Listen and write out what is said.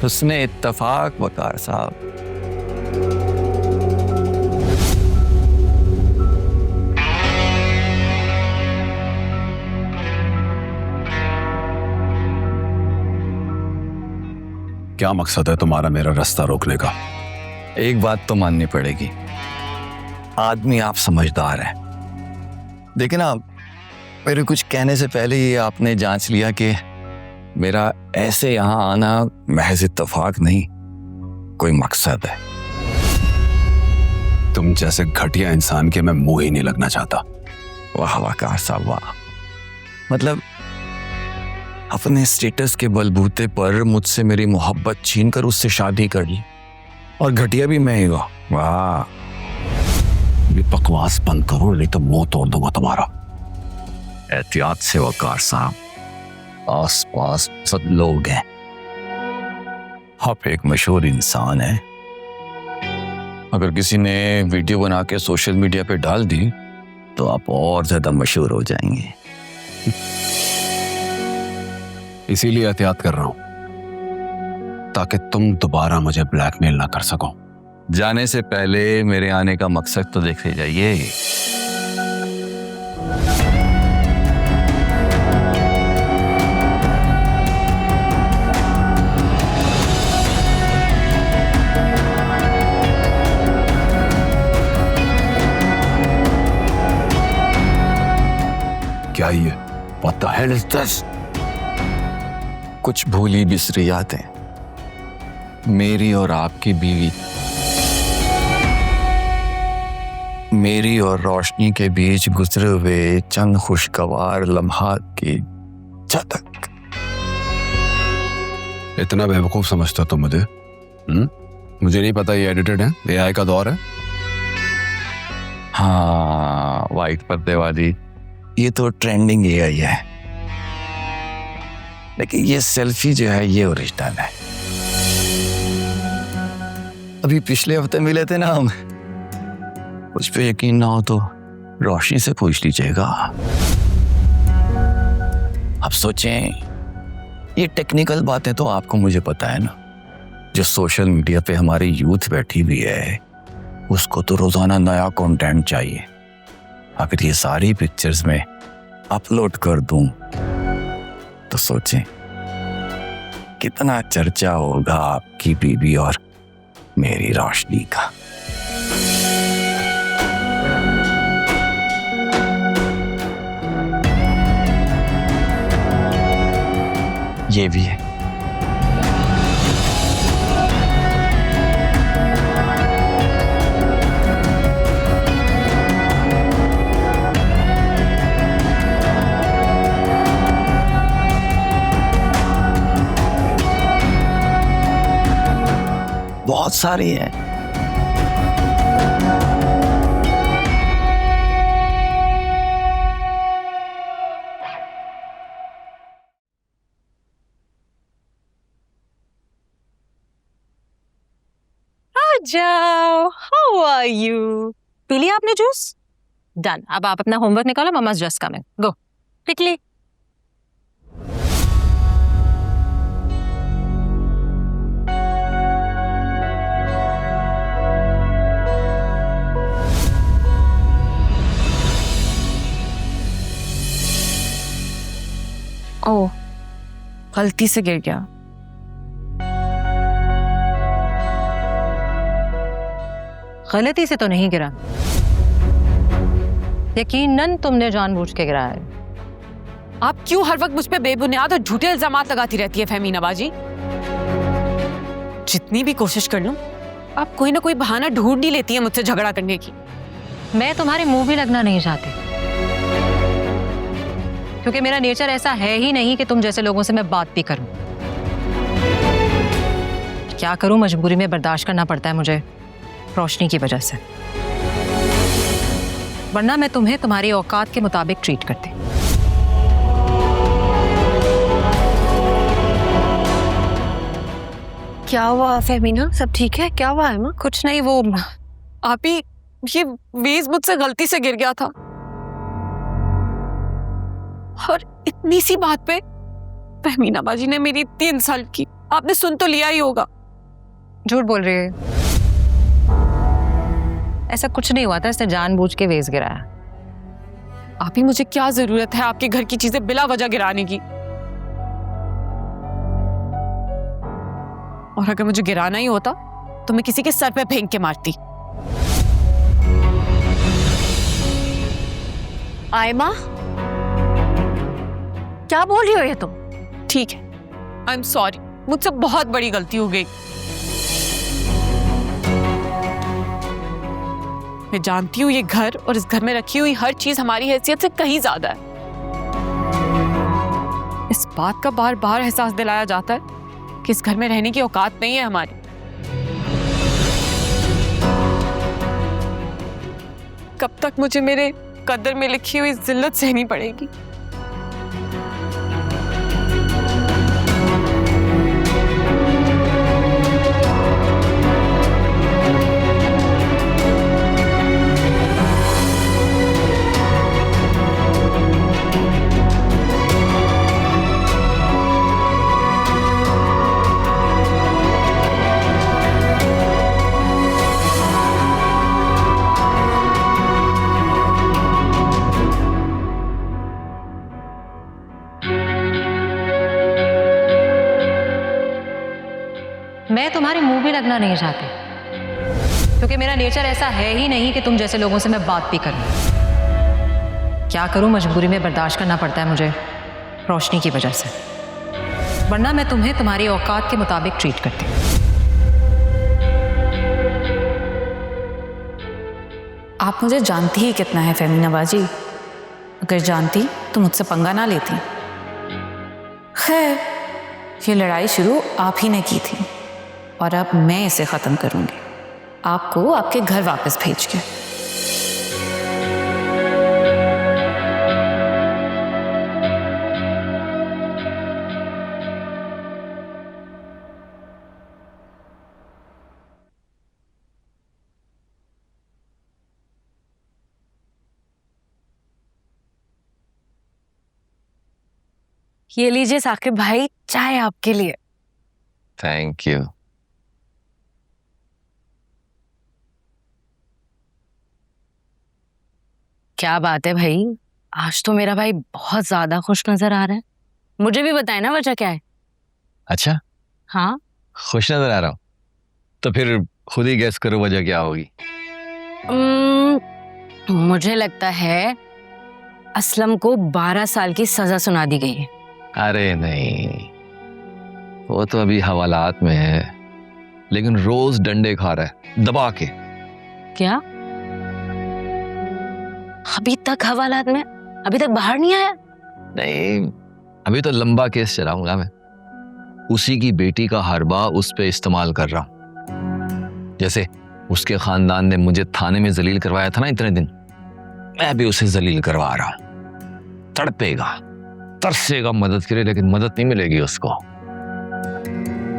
हुस्ने इत्तफाक वकार साहब। क्या मकसद है तुम्हारा मेरा रास्ता रोकने का? एक बात तो माननी पड़ेगी, आदमी आप समझदार हैं, लेकिन आप मेरे कुछ कहने से पहले ही आपने जांच लिया कि मेरा ऐसे यहाँ आना महज इत्तेफाक नहीं, कोई मकसद है। तुम जैसे घटिया इंसान के मैं मुंह ही नहीं लगना चाहता। वाह वकार साहब वाह, मतलब अपने स्टेटस के बलबूते पर मुझसे मेरी मोहब्बत छीनकर उससे शादी कर ली, और घटिया भी मैं ही हुआ। वाह, ये बकवास बंद करो नहीं तो मुंह तोड़ दूंगा तुम्हारा। एहतियात से वकार साहब, आस पास सब लोग हैं, आप एक मशहूर इंसान हैं, अगर किसी ने वीडियो बना के सोशल मीडिया पे डाल दी तो आप और ज्यादा मशहूर हो जाएंगे। इसीलिए एहतियात कर रहा हूं ताकि तुम दोबारा मुझे ब्लैकमेल ना कर सको। जाने से पहले मेरे आने का मकसद तो देख ले जाइए। क्या ये? What the hell is this? कुछ भूली बिसरी यादें, मेरी और आपकी बीवी, मेरी और रोशनी के बीच गुजरे हुए चंद खुशगवार लम्हात की झलक। इतना बेवकूफ समझता हो तुम मुझे? मुझे नहीं पता ये एडिटेड है, एआई का दौर है। हाँ, वाइट पर्दे वाली ये तो ट्रेंडिंग एआई है, लेकिन ये सेल्फी जो है ये ओरिजिनल है। अभी पिछले हफ्ते मिले थे ना हम, उस पे यकीन ना हो तो रोशनी से पूछ लीजिएगा। अब सोचें, ये टेक्निकल बातें तो आपको मुझे पता है ना, जो सोशल मीडिया पे हमारी यूथ बैठी हुई है उसको तो रोजाना नया कंटेंट चाहिए। अगर ये सारी पिक्चर्स में अपलोड कर दूं तो सोचें कितना चर्चा होगा आपकी बीवी और मेरी रोशनी का। ये भी है। बहुत सारी है। जाओ, हाउ आर यू? पी लिया आपने जूस? डन। अब आप अपना होमवर्क निकालो, मम्मा's just coming. Go quickly. Oh, गलती से गिर गया। गलती से तो नहीं गिरा, यकीनन तुमने जानबूझ के गिराया है। आप क्यों हर वक्त मुझ पे बेबुनियाद और झूठे इल्जामात लगाती रहती है फहमीना बाजी? जितनी भी कोशिश कर लूं, आप कोई ना कोई बहाना ढूंढ ही लेती है मुझसे झगड़ा करने की। मैं तुम्हारे मुंह भी लगना नहीं चाहती, क्योंकि मेरा नेचर ऐसा है ही नहीं कि तुम जैसे लोगों से मैं बात भी करूं। क्या करूं, मजबूरी में बर्दाश्त करना पड़ता है मुझे, रोशनी की वजह से, वरना मैं तुम्हें तुम्हारी औकात के मुताबिक ट्रीट करती। क्या हुआ फहमीना, सब ठीक है? क्या हुआ है माँ? कुछ नहीं, वो आप ही, ये वेज मुझसे गलती से गिर गया था, और इतनी सी बात पे फहमीना बाजी ने मेरी इतनी इंसल्ट की। आपने सुन तो लिया ही होगा। झूठ बोल रही है। ऐसा कुछ नहीं हुआ था, इसने जानबूझ के वेस्ट गिराया। आप ही, मुझे क्या जरूरत है आपके घर की चीजें बिला वजह गिराने की? और अगर मुझे गिराना ही होता तो मैं किसी के सर पे फेंक के मारती। आयमा, क्या बोल रही हो ये तुम? ठीक है, आई एम सॉरी, मुझसे बहुत बड़ी गलती हो गई। मैं जानती हूँ ये घर और इस घर में रखी हुई हर चीज हमारी हैसियत से कहीं ज्यादा है। इस बात का बार बार एहसास दिलाया जाता है कि इस घर में रहने की औकात नहीं है हमारी। कब तक मुझे मेरे कदर में लिखी हुई जिल्लत सहनी पड़ेगी? मैं तुम्हारे मुंह भी लगना नहीं चाहती, क्योंकि मेरा नेचर ऐसा है ही नहीं कि तुम जैसे लोगों से मैं बात भी करूं। क्या करूं, मजबूरी में बर्दाश्त करना पड़ता है मुझे, रोशनी की वजह से। वरना मैं तुम्हें तुम्हारी औकात के मुताबिक ट्रीट करती हूँ। आप मुझे जानती ही कितना है फेमिना बाजी। अगर जानती तो मुझसे पंगा ना लेती। खैर, ये लड़ाई शुरू आप ही ने की थी और अब मैं इसे खत्म करूंगी, आपको आपके घर वापस भेज के। ये लीजिए साकिब भाई, चाय आपके लिए। Thank you. क्या बात है भाई, आज तो मेरा भाई बहुत ज्यादा खुश नजर आ रहा है। मुझे भी बताए ना वजह क्या है। अच्छा, हाँ, खुश नजर आ रहा हूँ तो फिर खुद ही गेस करो वजह क्या होगी। मुझे लगता है असलम को 12 साल की सजा सुना दी गई है। अरे नहीं, वो तो अभी हवालात में है, लेकिन रोज डंडे खा रहा है दबा के। क्या अभी तक हवालात में, अभी तक बाहर नहीं आया? नहीं, अभी तो लंबा केस चलाऊंगा मैं। उसी की बेटी का हरबा उस पे इस्तेमाल कर रहा हूं। जैसे उसके खानदान ने मुझे थाने में जलील करवाया था ना इतने दिन, मैं भी उसे जलील करवा रहा हूं। तड़पेगा, तरसेगा मदद के लिए, लेकिन मदद नहीं मिलेगी उसको।